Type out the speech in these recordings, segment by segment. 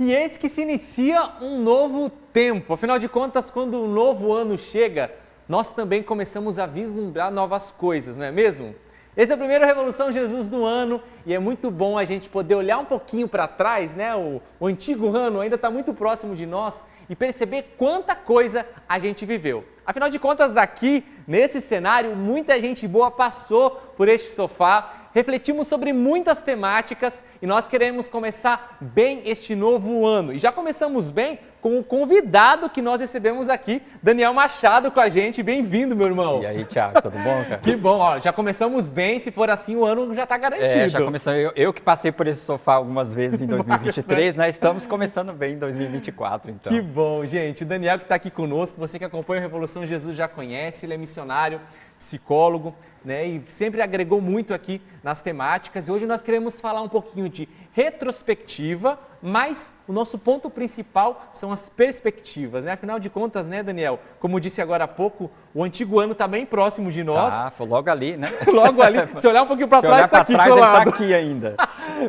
E eis que se inicia um novo tempo. Afinal de contas, quando um novo ano chega, nós também começamos a vislumbrar novas coisas, não é mesmo? Esse é o primeiro Revolução Jesus do ano e é muito bom a gente poder olhar um pouquinho para trás, né? O antigo ano ainda está muito próximo de nós e perceber quanta coisa a gente viveu. Afinal de contas, aqui, nesse cenário, muita gente boa passou por este sofá, refletimos sobre muitas temáticas e nós queremos começar bem este novo ano. E já começamos bem com o convidado que nós recebemos aqui, Daniel Machado com a gente. Bem-vindo, meu irmão. E aí, Thiago, tudo bom, cara? Que bom, ó, já começamos bem, se for assim o ano já está garantido. Já começamos, eu que passei por esse sofá algumas vezes em 2023, nós estamos começando bem em 2024, então. Que bom, gente. O Daniel que está aqui conosco, você que acompanha a Revolução Jesus já conhece, ele é missionário, psicólogo, né? E sempre agregou muito aqui nas temáticas. E hoje nós queremos falar um pouquinho de retrospectiva, mas o nosso ponto principal são as perspectivas, né? Afinal de contas, né, Daniel? Como disse agora há pouco, o antigo ano está bem próximo de nós. Ah, foi logo ali, né? Logo ali. Se olhar um pouquinho para trás, está aqui colado. Ele está aqui ainda.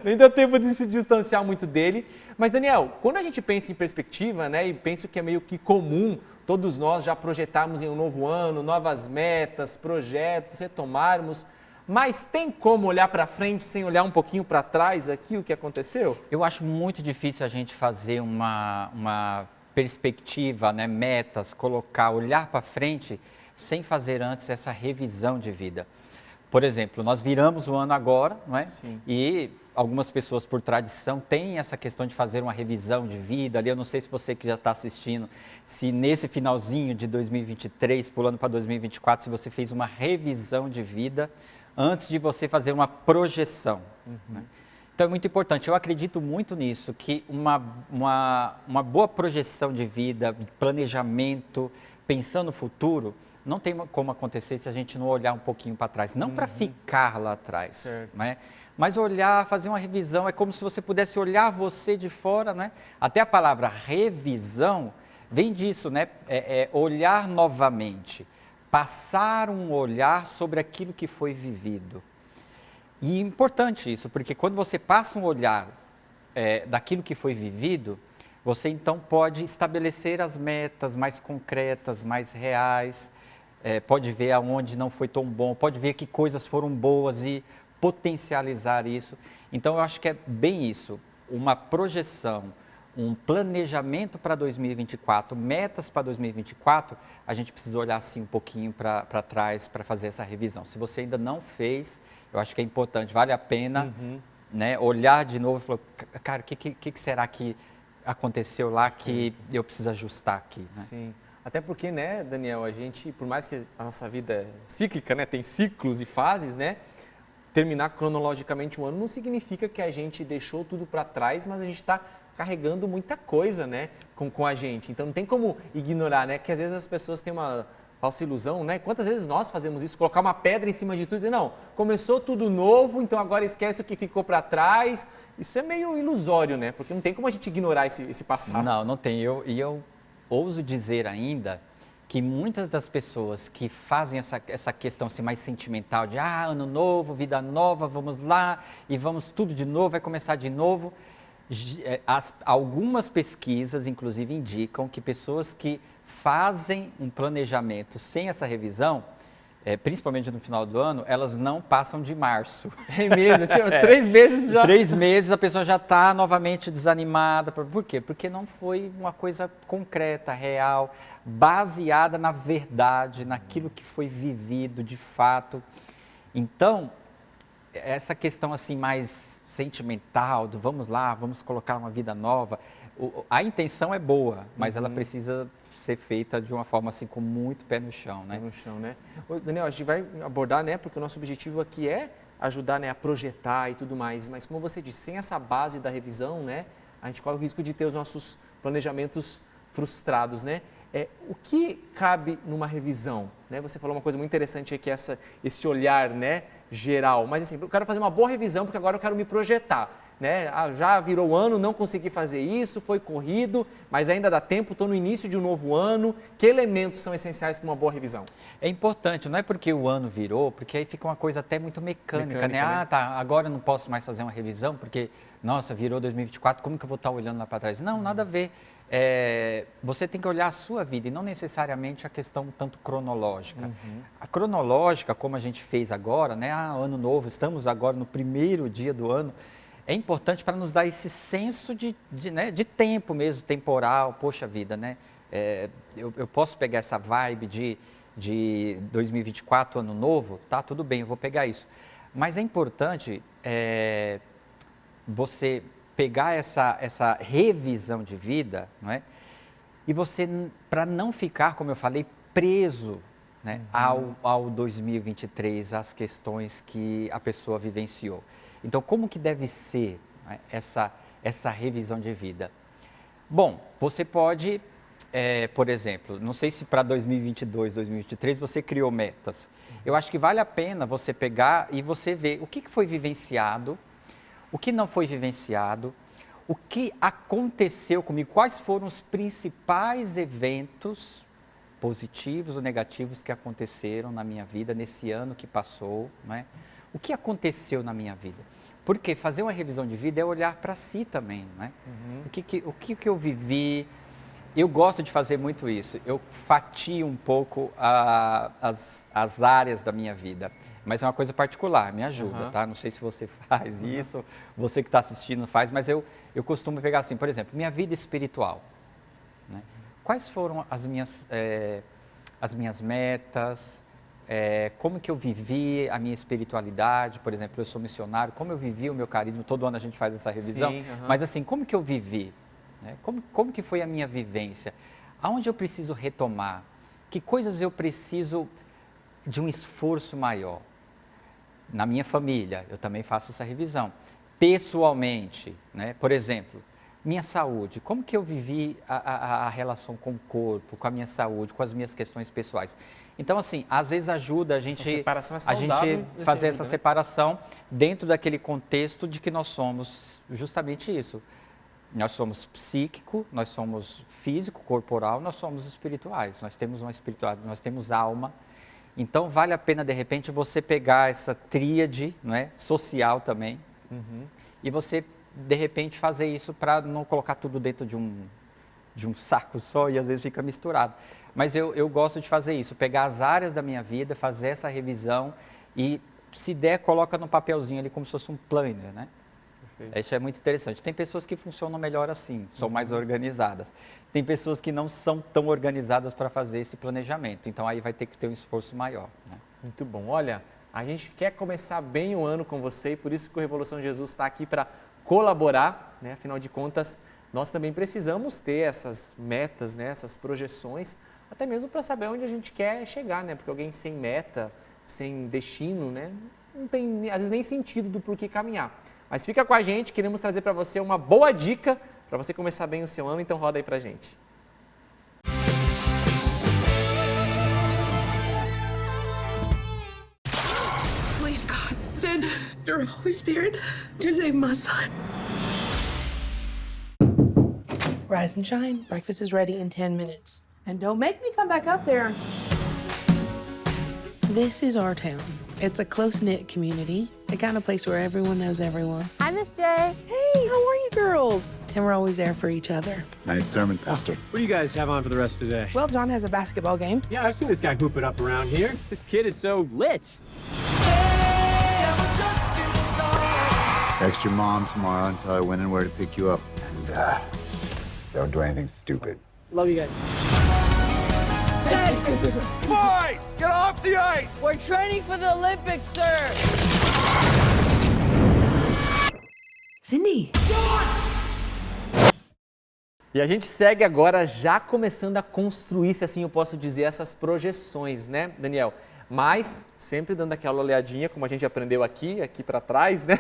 Nem deu tempo de se distanciar muito dele. Mas, Daniel, quando a gente pensa em perspectiva, né, e penso que é meio que comum todos nós já projetarmos em um novo ano, novas metas, projetos, retomarmos, mas tem como olhar para frente sem olhar um pouquinho para trás aqui o que aconteceu? Eu acho muito difícil a gente fazer uma perspectiva, né, metas, olhar para frente sem fazer antes essa revisão de vida. Por exemplo, nós viramos o ano agora, não é? Sim. E algumas pessoas, por tradição, têm essa questão de fazer uma revisão de vida. Ali, eu não sei se você que já está assistindo, se nesse finalzinho de 2023, pulando para 2024, se você fez uma revisão de vida antes de você fazer uma projeção. Né? Então, é muito importante. Eu acredito muito nisso, que uma boa projeção de vida, planejamento, pensando no futuro, não tem como acontecer se a gente não olhar um pouquinho para trás. Não para ficar lá atrás, né? Mas olhar, fazer uma revisão, é como se você pudesse olhar você de fora, né? Até a palavra revisão vem disso, né? Olhar novamente, passar um olhar sobre aquilo que foi vivido. E é importante isso, porque quando você passa um olhar daquilo que foi vivido, você então pode estabelecer as metas mais concretas, mais reais, pode ver aonde não foi tão bom, pode ver que coisas foram boas e potencializar isso. Então, eu acho que é bem isso, uma projeção, um planejamento para 2024, metas para 2024, a gente precisa olhar assim um pouquinho para trás para fazer essa revisão. Se você ainda não fez, eu acho que é importante, vale a pena né, olhar de novo e falar, cara, o que será que aconteceu lá que eu preciso ajustar aqui? Né? Sim. Até porque, né, Daniel, a gente, por mais que a nossa vida é cíclica, né, tem ciclos e fases, né, terminar cronologicamente um ano não significa que a gente deixou tudo para trás, mas a gente está carregando muita coisa, né, com a gente. Então, não tem como ignorar, né, que às vezes as pessoas têm uma falsa ilusão, né, quantas vezes nós fazemos isso, colocar uma pedra em cima de tudo e dizer, não, começou tudo novo, então agora esquece o que ficou para trás. Isso é meio ilusório, né, porque não tem como a gente ignorar esse passado. Não tem. Eu ouso dizer ainda que muitas das pessoas que fazem essa questão assim, mais sentimental de ano novo, vida nova, vamos lá e vamos tudo de novo, vai começar de novo. Algumas pesquisas, inclusive, indicam que pessoas que fazem um planejamento sem essa revisão, principalmente no final do ano, elas não passam de março. É mesmo? 3 meses já. 3 meses a pessoa já está novamente desanimada. Por quê? Porque não foi uma coisa concreta, real, baseada na verdade, naquilo que foi vivido de fato. Então, essa questão assim mais sentimental, do vamos lá, vamos colocar uma vida nova, a intenção é boa, mas ela precisa ser feita de uma forma assim com muito pé no chão, né? Pé no chão, né? Ô, Daniel, a gente vai abordar, né? Porque o nosso objetivo aqui é ajudar, né, a projetar e tudo mais. Mas como você disse, sem essa base da revisão, né, a gente corre o risco de ter os nossos planejamentos frustrados, né? O que cabe numa revisão? Né? Você falou uma coisa muito interessante aí, que é esse olhar, né, geral. Mas assim, eu quero fazer uma boa revisão porque agora eu quero me projetar. Né? Já virou o ano, não consegui fazer isso, foi corrido, mas ainda dá tempo, estou no início de um novo ano. Que elementos são essenciais para uma boa revisão? É importante, não é porque o ano virou, porque aí fica uma coisa até muito mecânica, né? Ah, tá, agora eu não posso mais fazer uma revisão porque, nossa, virou 2024, como que eu vou estar olhando lá para trás? Não, nada a ver. Você tem que olhar a sua vida e não necessariamente a questão tanto cronológica. A cronológica, como a gente fez agora, né? Ano novo, estamos agora no primeiro dia do ano, é importante para nos dar esse senso de tempo mesmo, temporal, poxa vida, né? Eu posso pegar essa vibe de 2024, ano novo, tá? Tudo bem, eu vou pegar isso. Mas é importante você pegar essa revisão de vida, não é? E você, para não ficar, como eu falei, preso, né, ao 2023, às questões que a pessoa vivenciou. Então, como que deve ser, né, essa revisão de vida? Bom, você pode, por exemplo, não sei se para 2022, 2023 você criou metas. Eu acho que vale a pena você pegar e você ver o que foi vivenciado, o que não foi vivenciado, o que aconteceu comigo, quais foram os principais eventos positivos ou negativos que aconteceram na minha vida nesse ano que passou, né? O que aconteceu na minha vida? Porque fazer uma revisão de vida é olhar para si também, né? O que eu vivi. Eu gosto de fazer muito isso, eu fatio um pouco as áreas da minha vida, mas é uma coisa particular, me ajuda, tá? Não sei se você faz isso, você que está assistindo faz, mas eu costumo pegar assim, por exemplo, minha vida espiritual, né? Quais foram as minhas metas, como que eu vivi a minha espiritualidade, por exemplo, eu sou missionário, como eu vivi o meu carisma, todo ano a gente faz essa revisão, mas assim, como que eu vivi? Né? Como que foi a minha vivência? Aonde eu preciso retomar? Que coisas eu preciso de um esforço maior? Na minha família, eu também faço essa revisão. Pessoalmente, né? Por exemplo, minha saúde, como que eu vivi a relação com o corpo, com a minha saúde, com as minhas questões pessoais? Então, assim, às vezes ajuda a gente fazer essa separação dentro daquele contexto de que nós somos justamente isso. Nós somos psíquico, nós somos físico, corporal, nós somos espirituais. Nós temos uma espiritualidade, nós temos alma. Então, vale a pena, de repente, você pegar essa tríade, não é, social também, e você, de repente, fazer isso para não colocar tudo dentro de um saco só e às vezes fica misturado. Mas eu gosto de fazer isso, pegar as áreas da minha vida, fazer essa revisão e, se der, coloca no papelzinho ali como se fosse um planner, né? Isso é muito interessante. Tem pessoas que funcionam melhor assim, são mais organizadas. Tem pessoas que não são tão organizadas para fazer esse planejamento. Então, aí vai ter que ter um esforço maior, né? Muito bom. Olha, a gente quer começar bem o ano com você e por isso que o Revolução Jesus está aqui para colaborar, né? Afinal de contas, nós também precisamos ter essas metas, né? Essas projeções, até mesmo para saber onde a gente quer chegar, né? Porque alguém sem meta, sem destino, né? Não tem, às vezes, nem sentido do porquê caminhar. Mas fica com a gente, queremos trazer para você uma boa dica para você começar bem o seu ano, então roda aí para a gente. Please God, send your Holy Spirit to save my son. Rise and shine, breakfast is ready in 10 minutes. And don't make me come back up there. This is our town. It's a close-knit community, the kind of place where everyone knows everyone. Hi, Miss J. Hey, how are you girls? And we're always there for each other. Nice sermon, Pastor. What do you guys have on for the rest of the day? Well, John has a basketball game. Yeah, I've seen this guy hoop it up around here. This kid is so lit. Text your mom tomorrow and tell her when and where to pick you up. And don't do anything stupid. Love you guys. Boys, get off the ice! We're training for the Olympics, sir. Cindy. E a gente segue agora já começando a construir, se assim eu posso dizer, essas projeções, né, Daniel? Mas sempre dando aquela olhadinha, como a gente aprendeu aqui para trás, né,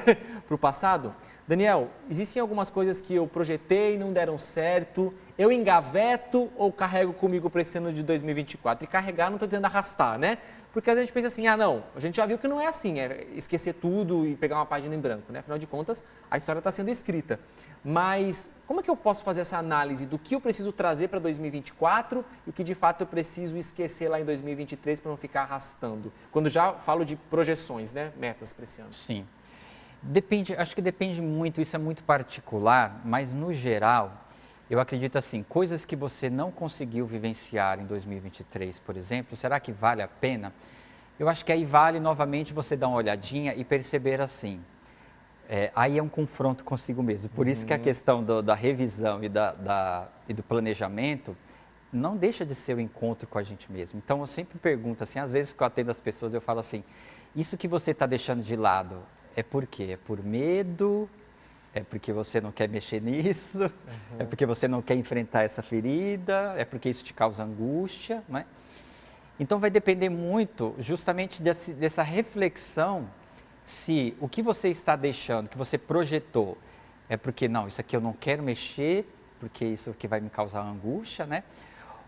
para o passado. Daniel, existem algumas coisas que eu projetei e não deram certo, eu engaveto ou carrego comigo para esse ano de 2024? E carregar não estou dizendo arrastar, né? Porque às vezes a gente pensa assim, não, a gente já viu que não é assim, é esquecer tudo e pegar uma página em branco, né? Afinal de contas, a história está sendo escrita. Mas como é que eu posso fazer essa análise do que eu preciso trazer para 2024 e o que de fato eu preciso esquecer lá em 2023 para não ficar arrastando? Quando já falo de projeções, né? Metas para esse ano. Sim. Depende, acho que depende muito, isso é muito particular, mas no geral, eu acredito assim, coisas que você não conseguiu vivenciar em 2023, por exemplo, será que vale a pena? Eu acho que aí vale novamente você dar uma olhadinha e perceber assim, aí é um confronto consigo mesmo, por isso que a questão da revisão e do planejamento não deixa de ser o encontro com a gente mesmo. Então eu sempre pergunto assim, às vezes que eu atendo as pessoas eu falo assim, isso que você está deixando de lado, é por quê? É por medo? É porque você não quer mexer nisso? É porque você não quer enfrentar essa ferida? É porque isso te causa angústia? Não é? Então vai depender muito justamente dessa reflexão se o que você está deixando, que você projetou, é porque não, isso aqui eu não quero mexer, porque isso aqui vai me causar angústia, né?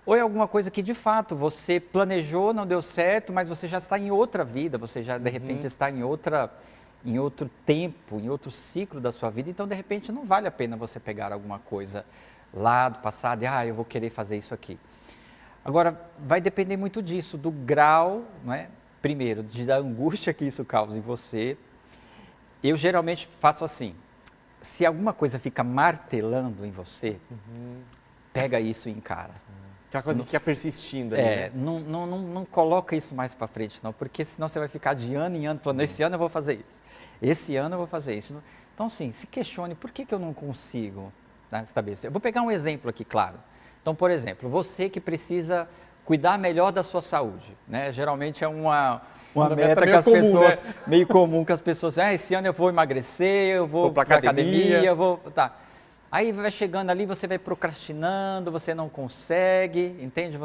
Ou é alguma coisa que de fato você planejou, não deu certo, mas você já está em outra vida, você já de repente está em outro tempo, em outro ciclo da sua vida, então de repente não vale a pena você pegar alguma coisa lá do passado e eu vou querer fazer isso aqui. Agora, vai depender muito disso, do grau, não é? Primeiro, da angústia que isso causa em você. Eu geralmente faço assim, se alguma coisa fica martelando em você, pega isso e encara. Aquela coisa que fica persistindo ali, né? Não coloca isso mais para frente, não, porque senão você vai ficar de ano em ano falando, esse ano eu vou fazer isso. Esse ano eu vou fazer isso. Então, assim, se questione, por que eu não consigo, né, estabelecer? Eu vou pegar um exemplo aqui, claro. Então, por exemplo, você que precisa cuidar melhor da sua saúde, né? Geralmente é uma meta que as pessoas, né? meio comum que as pessoas, esse ano eu vou emagrecer, eu vou para academia, eu vou, tá. Aí vai chegando ali, você vai procrastinando, você não consegue, entende?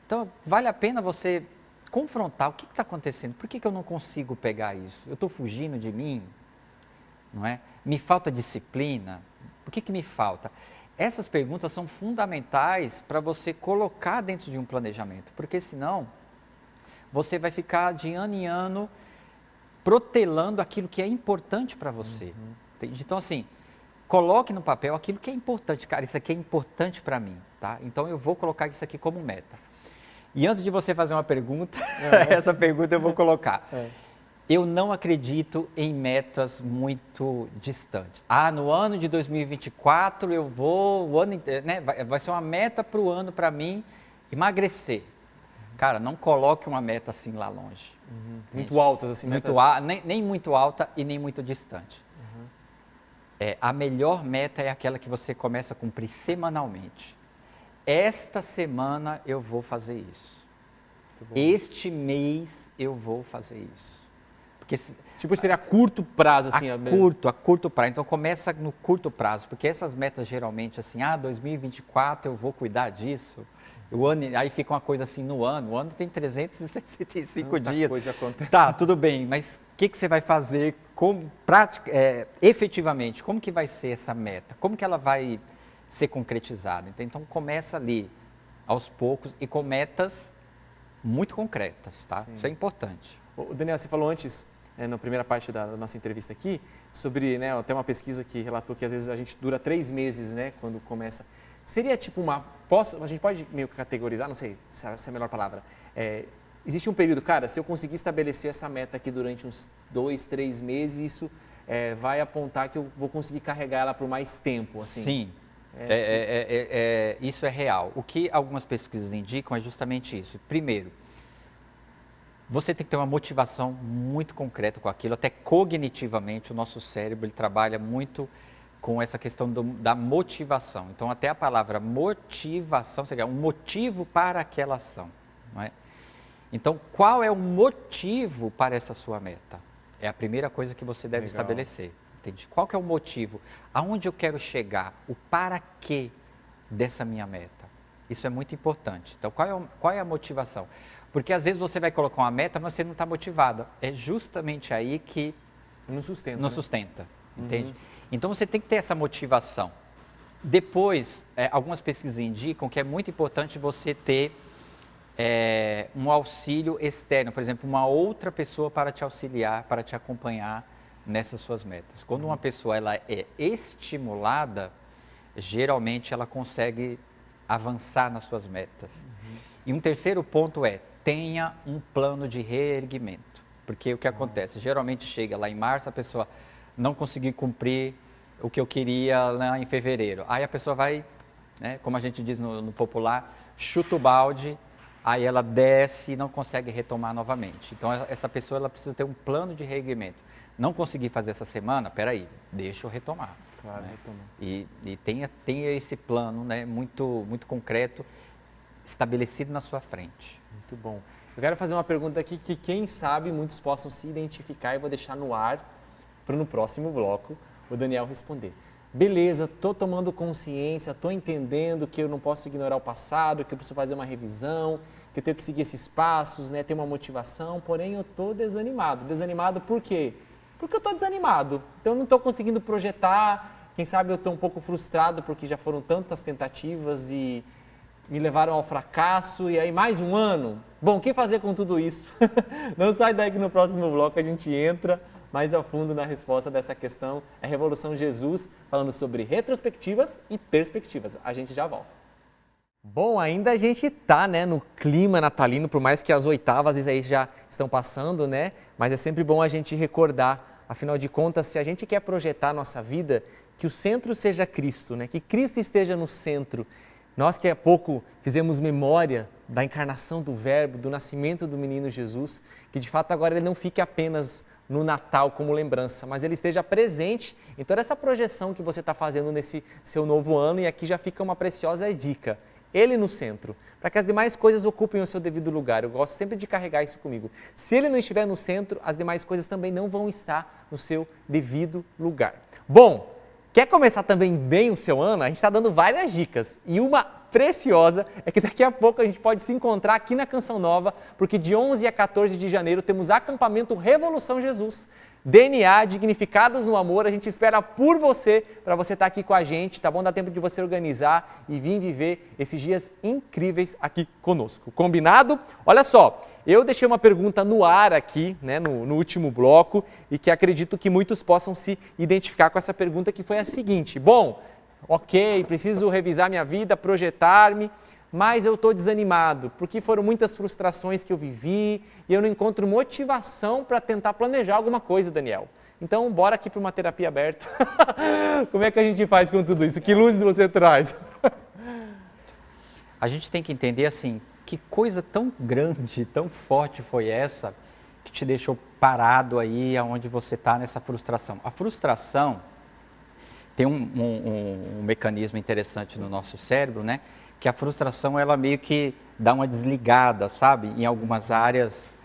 Então, vale a pena você confrontar o que está acontecendo, por que eu não consigo pegar isso? Eu estou fugindo de mim? Não é? Me falta disciplina? O que me falta? Essas perguntas são fundamentais para você colocar dentro de um planejamento, porque senão você vai ficar de ano em ano protelando aquilo que é importante para você. Entende? Então, assim, coloque no papel aquilo que é importante. Cara, isso aqui é importante para mim, tá? Então, eu vou colocar isso aqui como meta. E antes de você fazer uma pergunta, essa pergunta eu vou colocar. Eu não acredito em metas muito distantes. No ano de 2024 eu vou, o ano inteiro, né? Vai ser uma meta para o ano para mim emagrecer. Cara, não coloque uma meta assim lá longe. Muito altas assim, muito nem muito alta e nem muito distante. A melhor meta é aquela que você começa a cumprir semanalmente. Esta semana eu vou fazer isso. Este mês eu vou fazer isso. Porque tipo, seria a curto prazo, assim. A curto prazo. Então, começa no curto prazo, porque essas metas geralmente, assim, 2024 eu vou cuidar disso. Aí fica uma coisa assim no ano. O ano tem 365 dias. Coisa acontece. Tá, tudo bem, mas o que você vai fazer efetivamente? Como que vai ser essa meta? Como que ela vai ser concretizada? Então, começa ali, aos poucos, e com metas muito concretas, tá? Sim. Isso é importante. Daniel, você falou antes, na primeira parte da nossa entrevista aqui, sobre, né, até uma pesquisa que relatou que às vezes a gente dura 3 meses, né, quando começa. Seria tipo a gente pode meio que categorizar, não sei se é a melhor palavra, existe um período, cara, se eu conseguir estabelecer essa meta aqui durante uns 2, 3 meses, isso vai apontar que eu vou conseguir carregar ela por mais tempo, assim. Sim, isso é real. O que algumas pesquisas indicam é justamente isso. Primeiro, você tem que ter uma motivação muito concreta com aquilo, até cognitivamente o nosso cérebro ele trabalha muito com essa questão da motivação. Então, até a palavra motivação seria um motivo para aquela ação, não é? Então, qual é o motivo para essa sua meta? É a primeira coisa que você deve estabelecer. Entende? Qual que é o motivo? Aonde eu quero chegar? O para quê dessa minha meta? Isso é muito importante. Então, qual é a motivação? Porque às vezes você vai colocar uma meta, mas você não está motivada. É justamente aí que Não sustenta. não né? sustenta, entende? Então, você tem que ter essa motivação. Depois, algumas pesquisas indicam que é muito importante você ter um auxílio externo, por exemplo, uma outra pessoa para te auxiliar, para te acompanhar nessas suas metas. Quando uma pessoa ela é estimulada, geralmente ela consegue avançar nas suas metas. E um terceiro ponto tenha um plano de reerguimento. Porque o que acontece? Geralmente chega lá em março, a pessoa não conseguiu cumprir o que eu queria lá em fevereiro. Aí a pessoa vai, né, como a gente diz no popular, chuta o balde, aí ela desce e não consegue retomar novamente. Então essa pessoa ela precisa ter um plano de reerguimento. Não consegui fazer essa semana, peraí, deixa eu retomar. Claro, né? retomar. E tenha esse plano, né, muito completo, estabelecido na sua frente. Muito bom. Eu quero fazer uma pergunta aqui que, quem sabe, muitos possam se identificar e vou deixar no ar para no próximo bloco o Daniel responder. Beleza, estou tomando consciência, estou entendendo que eu não posso ignorar o passado, que eu preciso fazer uma revisão, que eu tenho que seguir esses passos, né, ter uma motivação, porém eu estou desanimado. Desanimado por quê? Porque eu estou desanimado, então eu não estou conseguindo projetar, quem sabe eu estou um pouco frustrado porque já foram tantas tentativas e me levaram ao fracasso, e aí mais um ano. Bom, o que fazer com tudo isso? Não sai daí que no próximo bloco a gente entra mais a fundo na resposta dessa questão. É Revolução Jesus, falando sobre retrospectivas e perspectivas. A gente já volta. Bom, ainda a gente tá, né, no clima natalino, por mais que as oitavas aí já estão passando, né? Mas é sempre bom a gente recordar, afinal de contas, se a gente quer projetar a nossa vida, que o centro seja Cristo, né? Que Cristo esteja no centro. Nós que há pouco fizemos memória da encarnação do Verbo, do nascimento do menino Jesus, que de fato agora ele não fique apenas no Natal como lembrança, mas ele esteja presente em toda essa projeção que você está fazendo nesse seu novo ano. E aqui já fica uma preciosa dica, ele no centro, para que as demais coisas ocupem o seu devido lugar. Eu gosto sempre de carregar isso comigo. Se ele não estiver no centro, as demais coisas também não vão estar no seu devido lugar. Bom, quer começar também bem o seu ano? A gente está dando várias dicas e uma preciosa é que daqui a pouco a gente pode se encontrar aqui na Canção Nova, porque de 11 a 14 de janeiro temos acampamento Revolução Jesus. DNA, dignificados no amor, a gente espera por você, para você estar aqui com a gente, tá bom? Dá tempo de você organizar e vir viver esses dias incríveis aqui conosco. Combinado? Olha só, eu deixei uma pergunta no ar aqui, né, no último bloco, e que acredito que muitos possam se identificar com essa pergunta, que foi a seguinte: bom, ok, preciso revisar minha vida, projetar-me, mas eu estou desanimado, porque foram muitas frustrações que eu vivi e eu não encontro motivação para tentar planejar alguma coisa, Daniel. Então, bora aqui para uma terapia aberta. Como é que a gente faz com tudo isso? Que luzes você traz? A gente tem que entender assim, que coisa tão grande, tão forte foi essa que te deixou parado aí onde você está nessa frustração. A frustração tem um mecanismo interessante no nosso cérebro, né? Que a frustração, ela meio que dá uma desligada, sabe? Em algumas áreas,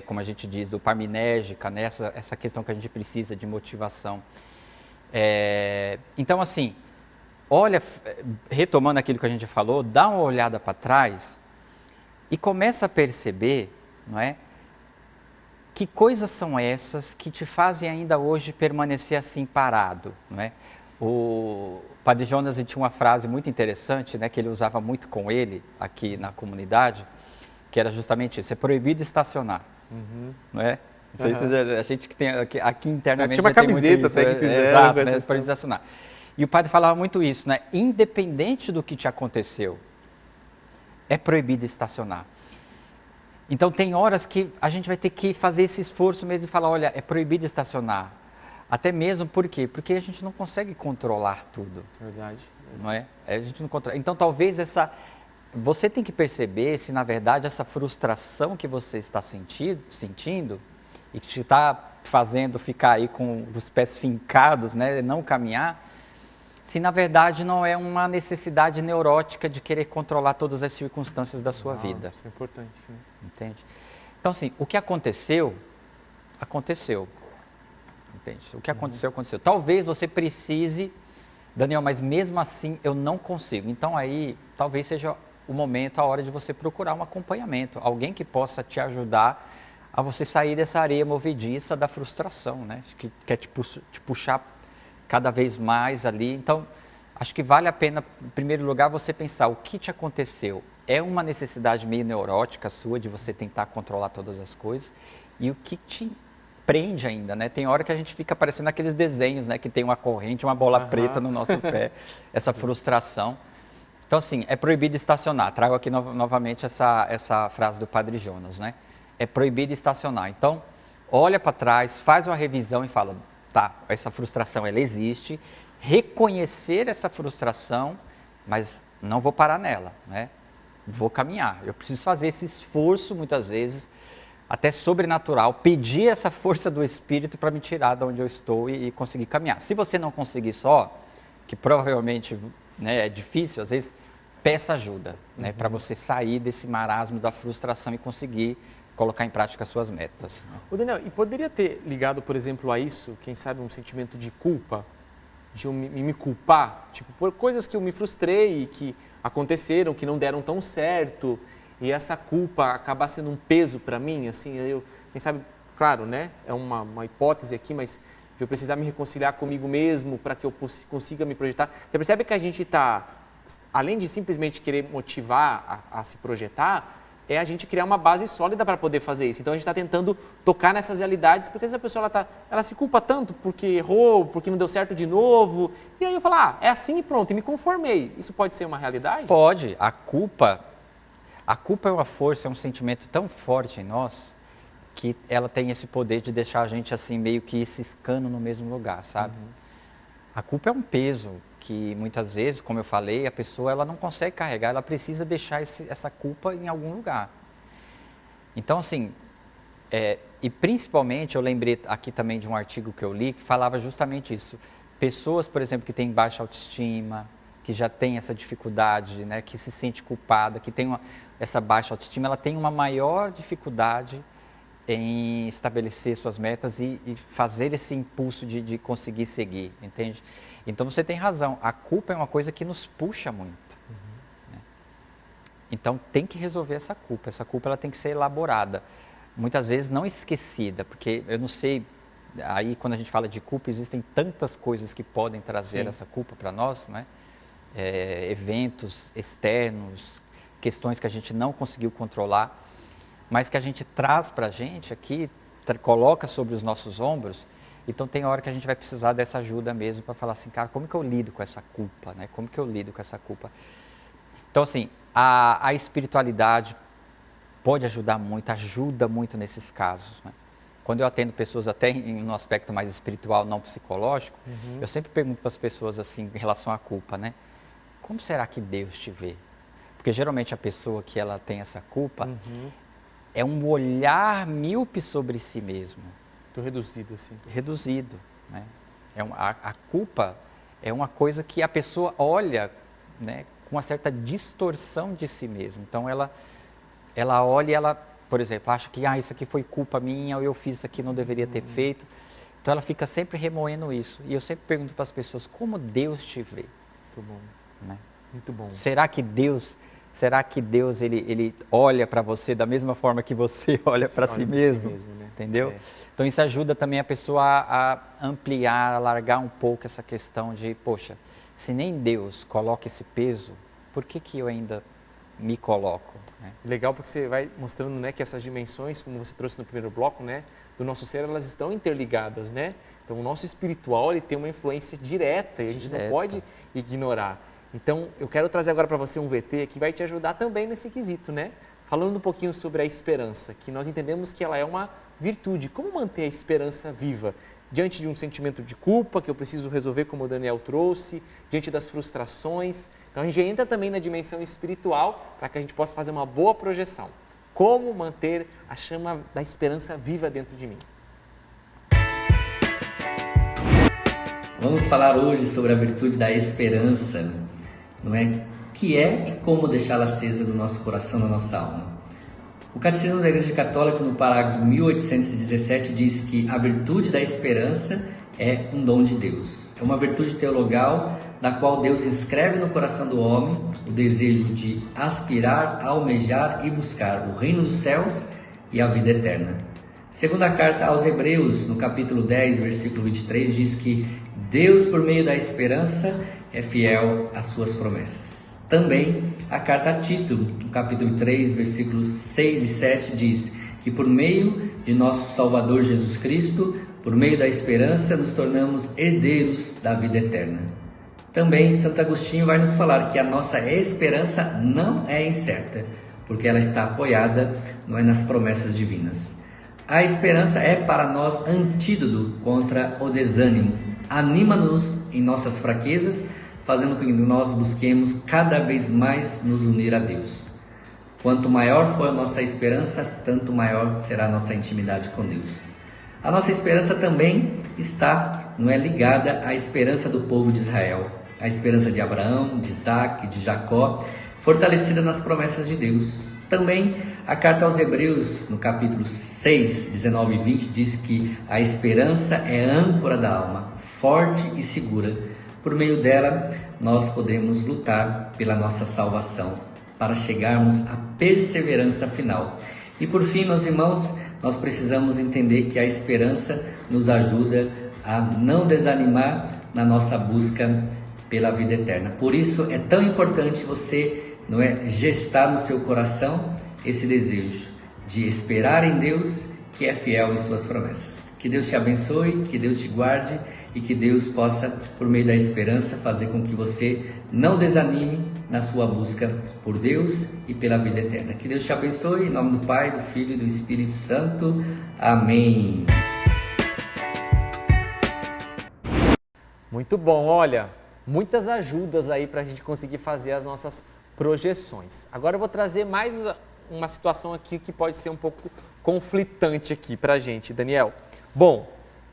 como a gente diz, dopaminérgica, né? Essa questão que a gente precisa de motivação. Então, assim, olha, retomando aquilo que a gente falou, dá uma olhada para trás e começa a perceber, não é? Que coisas são essas que te fazem ainda hoje permanecer assim parado, não é? O Padre Jonas tinha uma frase muito interessante, né, que ele usava muito com ele aqui na comunidade, que era justamente isso: é proibido estacionar, não é? Não sei se a gente que tem aqui internamente tinha uma camiseta até que fizeram, exato, né, proibido estacionar. E o padre falava muito isso, né? Independente do que te aconteceu, é proibido estacionar. Então tem horas que a gente vai ter que fazer esse esforço mesmo e falar, olha, é proibido estacionar. Até mesmo por quê? Porque a gente não consegue controlar tudo. Verdade. Não é? A gente não controla. Então talvez você tem que perceber se na verdade essa frustração que você está sentindo e que te está fazendo ficar aí com os pés fincados, né, não caminhar, se na verdade não é uma necessidade neurótica de querer controlar todas as circunstâncias da sua vida. Isso é importante. Né? Entende? Então assim, o que aconteceu, aconteceu. Entende? O que aconteceu, aconteceu. Talvez você precise, Daniel, mas mesmo assim eu não consigo. Então aí talvez seja o momento, a hora de você procurar um acompanhamento, alguém que possa te ajudar a você sair dessa areia movediça da frustração, né? Que quer te puxar cada vez mais ali. Então, acho que vale a pena, em primeiro lugar, você pensar o que te aconteceu. É uma necessidade meio neurótica sua de você tentar controlar todas as coisas e o que te prende ainda, né? Tem hora que a gente fica parecendo aqueles desenhos, né? Que tem uma corrente, uma bola preta no nosso pé, essa frustração. Então, assim, é proibido estacionar. Trago aqui novamente essa frase do Padre Jonas, né? É proibido estacionar. Então, olha para trás, faz uma revisão e fala, tá, essa frustração, ela existe. Reconhecer essa frustração, mas não vou parar nela, né? Vou caminhar. Eu preciso fazer esse esforço, muitas vezes, até sobrenatural, pedir essa força do Espírito para me tirar de onde eu estou e conseguir caminhar. Se você não conseguir só, que provavelmente, né, é difícil, às vezes, peça ajuda, né, para você sair desse marasmo da frustração e conseguir colocar em prática as suas metas. Ô Daniel, e poderia ter ligado, por exemplo, a isso, quem sabe um sentimento de culpa, de eu me culpar, tipo, por coisas que eu me frustrei, que aconteceram, que não deram tão certo, e essa culpa acabar sendo um peso para mim, assim, quem sabe, claro, né, é uma hipótese aqui, mas de eu precisar me reconciliar comigo mesmo para que eu consiga me projetar. Você percebe que a gente está, além de simplesmente querer motivar a se projetar, é a gente criar uma base sólida para poder fazer isso. Então a gente está tentando tocar nessas realidades, porque às vezes a pessoa ela se culpa tanto porque errou, porque não deu certo de novo, e aí eu falo, é assim e pronto, e me conformei. Isso pode ser uma realidade? Pode. A culpa é uma força, é um sentimento tão forte em nós, que ela tem esse poder de deixar a gente assim meio que ciscando no mesmo lugar, sabe? A culpa é um peso que muitas vezes, como eu falei, a pessoa ela não consegue carregar, ela precisa deixar essa culpa em algum lugar. Então, assim, e principalmente eu lembrei aqui também de um artigo que eu li que falava justamente isso. Pessoas, por exemplo, que têm baixa autoestima, que já tem essa dificuldade, né, que se sente culpada, que tem essa baixa autoestima, ela tem uma maior dificuldade em estabelecer suas metas e fazer esse impulso de conseguir seguir, entende? Então você tem razão, a culpa é uma coisa que nos puxa muito. Né? Então tem que resolver essa culpa ela tem que ser elaborada, muitas vezes não esquecida, porque eu não sei, aí quando a gente fala de culpa, existem tantas coisas que podem trazer essa culpa para nós, né? Eventos externos, questões que a gente não conseguiu controlar, mas que a gente traz para a gente aqui, coloca sobre os nossos ombros. Então tem hora que a gente vai precisar dessa ajuda mesmo para falar assim, cara, como que eu lido com essa culpa, né? Como que eu lido com essa culpa? Então assim, a espiritualidade pode ajudar muito, ajuda muito nesses casos, né? Quando eu atendo pessoas até no aspecto mais espiritual, não psicológico, eu sempre pergunto para as pessoas assim, em relação à culpa, né? Como será que Deus te vê? Porque geralmente a pessoa que ela tem essa culpa é um olhar míope sobre si mesmo. Estou reduzido assim. Reduzido, né? A culpa é uma coisa que a pessoa olha, né, com uma certa distorção de si mesma. Então ela olha e ela, por exemplo, acha que isso aqui foi culpa minha, ou eu fiz isso aqui, não deveria ter feito. Então ela fica sempre remoendo isso. E eu sempre pergunto para as pessoas, como Deus te vê? Muito bom. Né? Muito bom. Será que Deus ele olha para você da mesma forma que você olha para si mesmo? Né? Entendeu? Então isso ajuda também a pessoa a ampliar, a largar um pouco essa questão de, poxa, se nem Deus coloca esse peso, por que eu ainda me coloco? Né? Legal, porque você vai mostrando, né, que essas dimensões, como você trouxe no primeiro bloco, né, do nosso ser, elas estão interligadas, né? Então o nosso espiritual, ele tem uma influência direta e a gente não pode ignorar. Então eu quero trazer agora para você um VT que vai te ajudar também nesse quesito, né? Falando um pouquinho sobre a esperança, que nós entendemos que ela é uma virtude. Como manter a esperança viva? Diante de um sentimento de culpa que eu preciso resolver, como o Daniel trouxe, diante das frustrações. Então a gente entra também na dimensão espiritual para que a gente possa fazer uma boa projeção. Como manter a chama da esperança viva dentro de mim? Vamos falar hoje sobre a virtude da esperança, não é? O que é e como deixá-la acesa no nosso coração, na nossa alma. O Catecismo da Igreja Católica, no parágrafo 1817, diz que a virtude da esperança é um dom de Deus. É uma virtude teologal da qual Deus inscreve no coração do homem o desejo de aspirar, almejar e buscar o reino dos céus e a vida eterna. Segunda carta aos Hebreus, no capítulo 10, versículo 23, diz que Deus, por meio da esperança, é fiel às suas promessas. Também a carta a Tito, no capítulo 3, versículos 6 e 7, diz que por meio de nosso Salvador Jesus Cristo, por meio da esperança, nos tornamos herdeiros da vida eterna. Também Santo Agostinho vai nos falar que a nossa esperança não é incerta, porque ela está apoiada nas promessas divinas. A esperança é para nós antídoto contra o desânimo. Anima-nos em nossas fraquezas, fazendo com que nós busquemos cada vez mais nos unir a Deus. Quanto maior for a nossa esperança, tanto maior será a nossa intimidade com Deus. A nossa esperança também está, ligada à esperança do povo de Israel, a esperança de Abraão, de Isaac, de Jacó, fortalecida nas promessas de Deus. Também a carta aos Hebreus, no capítulo 6, 19 e 20, diz que a esperança é âncora da alma, forte e segura. Por meio dela, nós podemos lutar pela nossa salvação, para chegarmos à perseverança final. E por fim, meus irmãos, nós precisamos entender que a esperança nos ajuda a não desanimar na nossa busca pela vida eterna. Por isso é tão importante você, gestar no seu coração esse desejo de esperar em Deus, que é fiel em suas promessas. Que Deus te abençoe, que Deus te guarde e que Deus possa, por meio da esperança, fazer com que você não desanime na sua busca por Deus e pela vida eterna. Que Deus te abençoe, em nome do Pai, do Filho e do Espírito Santo. Amém. Muito bom, olha, muitas ajudas aí para a gente conseguir fazer as nossas projeções. Agora eu vou trazer mais uma situação aqui que pode ser um pouco conflitante aqui para a gente, Daniel. Bom,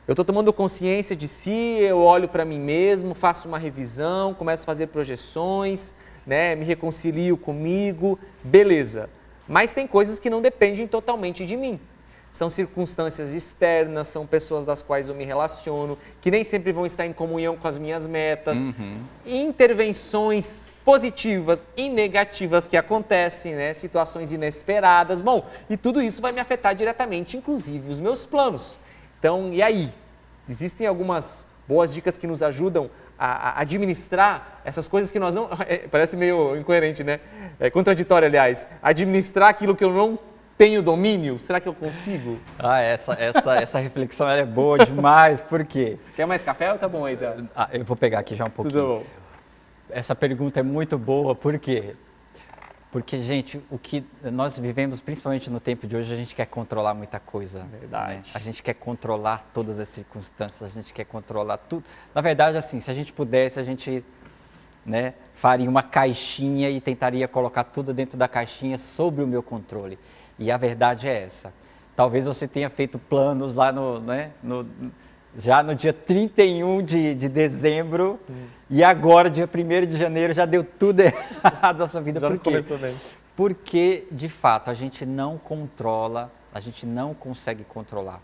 eu estou tomando consciência de si, eu olho para mim mesmo, faço uma revisão, começo a fazer projeções, me reconcilio comigo, beleza. Mas tem coisas que não dependem totalmente de mim. São circunstâncias externas, são pessoas das quais eu me relaciono, que nem sempre vão estar em comunhão com as minhas metas, intervenções positivas e negativas que acontecem, situações inesperadas. Bom, e tudo isso vai me afetar diretamente, inclusive os meus planos. Então, e aí? Existem algumas boas dicas que nos ajudam a administrar essas coisas que nós não... Parece meio incoerente, né? Contraditório, aliás. Administrar aquilo que eu não tenho domínio? Será que eu consigo? Essa reflexão é boa demais, por quê? Quer mais café ou tá bom aí? Tá? Eu vou pegar aqui já um pouquinho. Tudo bom. Essa pergunta é muito boa, por quê? Porque, gente, o que nós vivemos, principalmente no tempo de hoje, a gente quer controlar muita coisa. Verdade. A gente quer controlar todas as circunstâncias, a gente quer controlar tudo. Na verdade, assim, se a gente pudesse, a gente faria uma caixinha e tentaria colocar tudo dentro da caixinha sob o meu controle. E a verdade é essa. Talvez você tenha feito planos lá já no dia 31 de dezembro e agora, dia 1º de janeiro, já deu tudo errado na sua vida. Já Por quê? começou bem. Porque, de fato, a gente não controla, a gente não consegue controlar.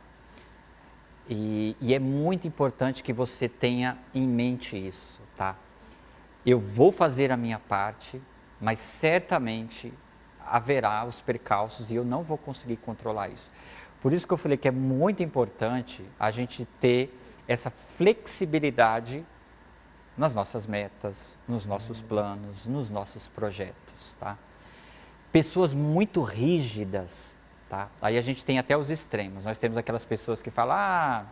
E é muito importante que você tenha em mente isso, tá? Eu vou fazer a minha parte, mas certamente haverá os percalços e eu não vou conseguir controlar isso. Por isso que eu falei que é muito importante a gente ter essa flexibilidade nas nossas metas, nos nossos planos, nos nossos projetos, tá? Pessoas muito rígidas, tá? Aí a gente tem até os extremos. Nós temos aquelas pessoas que falam,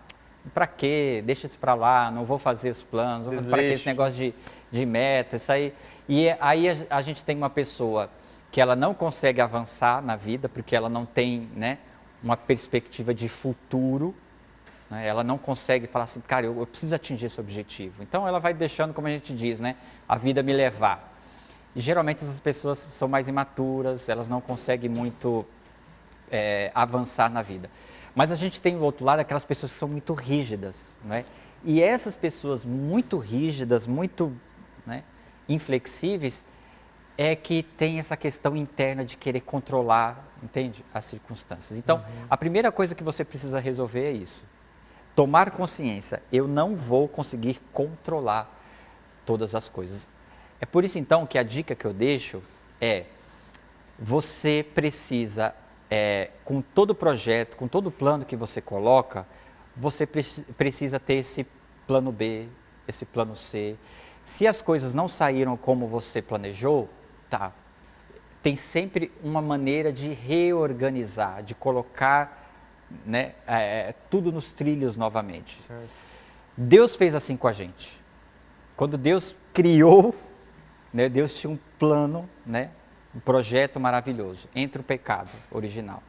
para quê? Deixa isso para lá, não vou fazer os planos, para que esse negócio de meta, isso aí. E aí a gente tem uma pessoa que ela não consegue avançar na vida, porque ela não tem, uma perspectiva de futuro, ela não consegue falar assim, cara, eu preciso atingir esse objetivo. Então ela vai deixando, como a gente diz, a vida me levar. E geralmente essas pessoas são mais imaturas, elas não conseguem muito avançar na vida. Mas a gente tem do outro lado aquelas pessoas que são muito rígidas, E essas pessoas muito rígidas, muito inflexíveis, é que tem essa questão interna de querer controlar, entende? As circunstâncias. Então, a primeira coisa que você precisa resolver é isso. tomar consciência, eu não vou conseguir controlar todas as coisas. É por isso então que a dica que eu deixo é, você precisa, com todo projeto, com todo plano que você coloca, você precisa ter esse plano B, esse plano C. Se as coisas não saíram como você planejou, tá, tem sempre uma maneira de reorganizar, de colocar, né, tudo nos trilhos novamente. Certo. Deus fez assim com a gente. Quando Deus criou, né, Deus tinha um plano, né, um projeto maravilhoso entre o pecado original.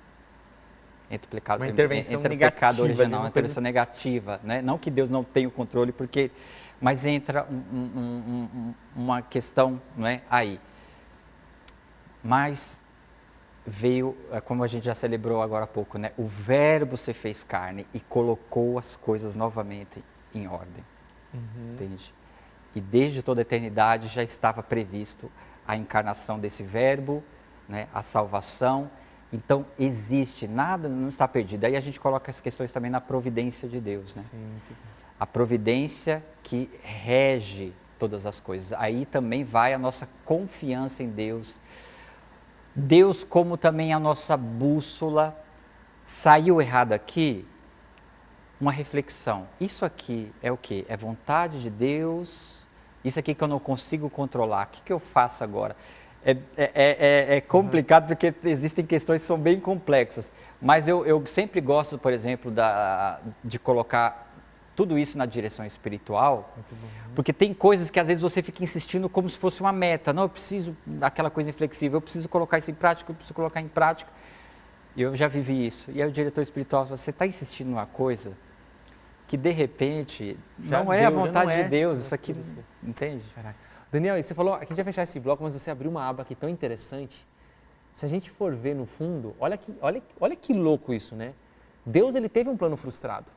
Entre o pecado, Uma intervenção entre o negativa, pecado original, uma uma intervenção negativa, né? Não que Deus não tenha o controle, mas entra uma questão, não é, aí. Mas veio, como a gente já celebrou agora há pouco, né? O Verbo se fez carne e colocou as coisas novamente em ordem, entende? E desde toda a eternidade já estava previsto a encarnação desse Verbo, né? A salvação. Então, existe, nada não está perdido. Aí a gente coloca as questões também na providência de Deus, né? Sim. A providência que rege todas as coisas. Aí também vai a nossa confiança em Deus. Deus como também a nossa bússola. Saiu errado aqui? Uma reflexão. Isso aqui é o quê? É vontade de Deus? Isso aqui que eu não consigo controlar, o que eu faço agora? É complicado porque existem questões que são bem complexas, mas eu sempre gosto, por exemplo, de colocar tudo isso na direção espiritual, porque tem coisas que às vezes você fica insistindo como se fosse uma meta. Não, eu preciso daquela coisa inflexível, eu preciso colocar isso em prática, eu preciso colocar em prática. E eu já vivi isso. E aí o diretor espiritual fala, você está insistindo numa coisa que de repente não é a vontade de Deus, isso aqui, entende? Caraca. Daniel, e você falou, aqui a gente vai fechar esse bloco, mas você abriu uma aba aqui tão interessante. Se a gente for ver no fundo, olha que louco isso, né? Deus, ele teve um plano frustrado.